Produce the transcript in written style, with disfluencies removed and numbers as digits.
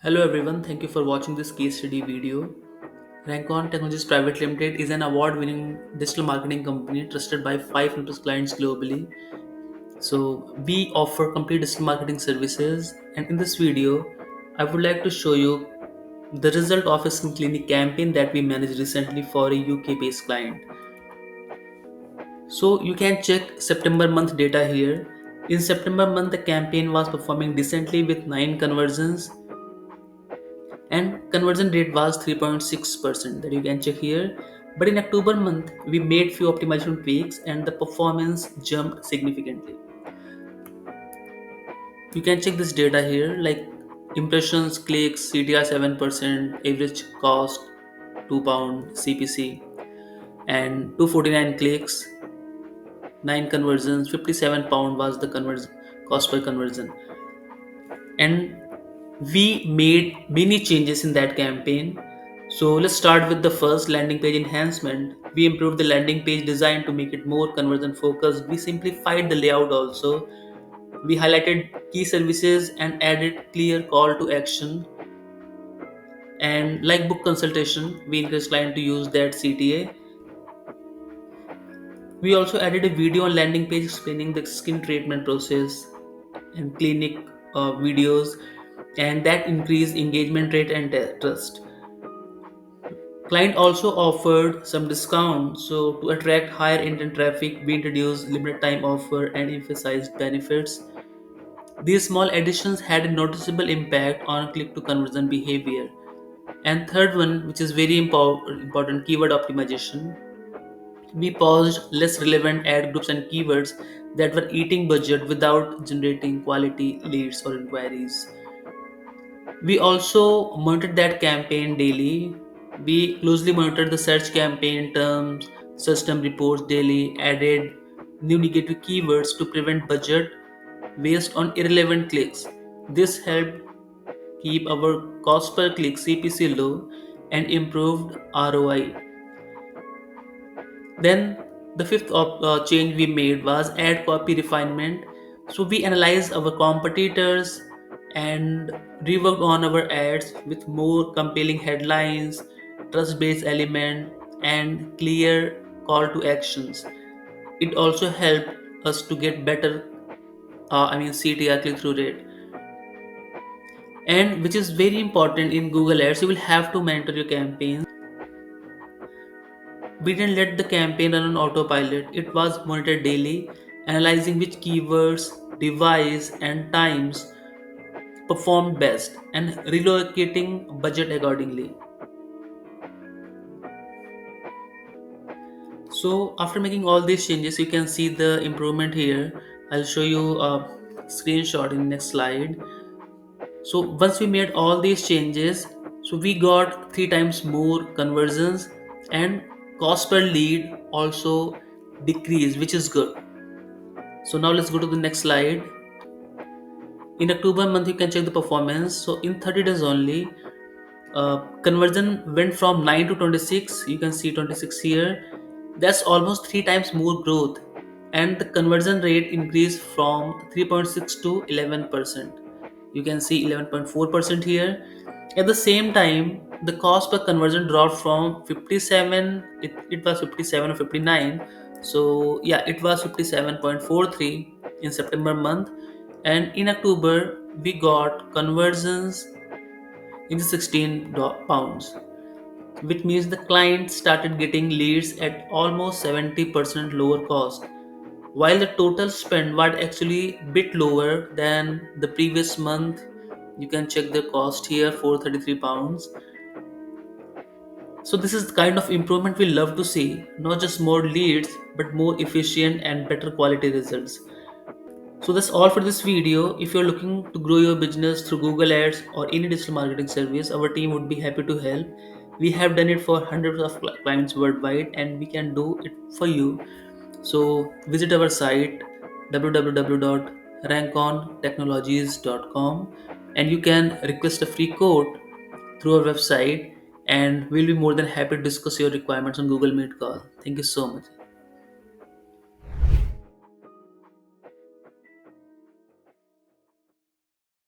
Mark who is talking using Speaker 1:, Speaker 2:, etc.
Speaker 1: Hello everyone, thank you for watching this case study video. Rankon Technologies Pvt Ltd is an award-winning digital marketing company trusted by 500 clients globally. So we offer complete digital marketing services, and in this video, I would like to show you the result of a skin clinic campaign that we managed recently for a UK-based client. So you can check September month data here. In September month, the campaign was performing decently with 9 conversions and conversion rate was 3.6% that you can check here. But in October month we made few optimization tweaks and the performance jumped significantly. You can check this data here, like impressions, clicks, CTR 7%, average cost £2 CPC, and 249 clicks, 9 conversions, £57 was the conversion cost per conversion. And we made many changes in that campaign. So let's start with the first, landing page enhancement. We improved the landing page design to make it more conversion focused. We simplified the layout also. We highlighted key services and added clear call to action. And like book consultation, we encourage client to use that CTA. We also added a video on landing page explaining the skin treatment process and clinic videos, and that increased engagement rate and trust. Client also offered some discount, so to attract higher intent traffic, we introduced limited time offer and emphasized benefits. These small additions had a noticeable impact on click to conversion behavior. And third one, which is very important, keyword optimization. We paused less relevant ad groups and keywords that were eating budget without generating quality leads or inquiries. We also monitored that campaign daily. We closely monitored the search campaign terms, system reports daily, added new negative keywords to prevent budget waste on irrelevant clicks. This helped keep our cost per click CPC low and improved ROI. Then the fifth change we made was ad copy refinement. So we analyzed our competitors and reworked on our ads with more compelling headlines, trust-based element, and clear call to actions. It also helped us to get better, CTR click-through rate. And which is very important in Google Ads, you will have to monitor your campaigns. We didn't let the campaign run on autopilot. It was monitored daily, analyzing which keywords, device, and times performed best and relocating budget accordingly. So after making all these changes, you can see the improvement here. I'll show you a screenshot in next slide. So once we made all these changes, so we got 3 times more conversions and cost per lead also decreased, which is good. So now let's go to the next slide. In October month, you can check the performance. So in 30 days only, conversion went from 9 to 26. You can see 26 here. That's almost 3 times more growth, and the conversion rate increased from 3.6 to 11%. You can see 11.4% here. At the same time, the cost per conversion dropped from 57. It was 57 or 59. So yeah, it was 57.43 in September month, and in October we got conversions in the 16 pounds, which means the client started getting leads at almost 70% lower cost, while the total spend was actually bit lower than the previous month. You can check the cost here, 433 pounds. So this is the kind of improvement we love to see, not just more leads but more efficient and better quality results. So that's all for this video. If you're looking to grow your business through Google Ads or any digital marketing service, our team would be happy to help. We have done it for hundreds of clients worldwide and we can do it for you. So visit our site www.rankontechnologies.com and you can request a free quote through our website, and we'll be more than happy to discuss your requirements on Google Meet call. Thank you so much.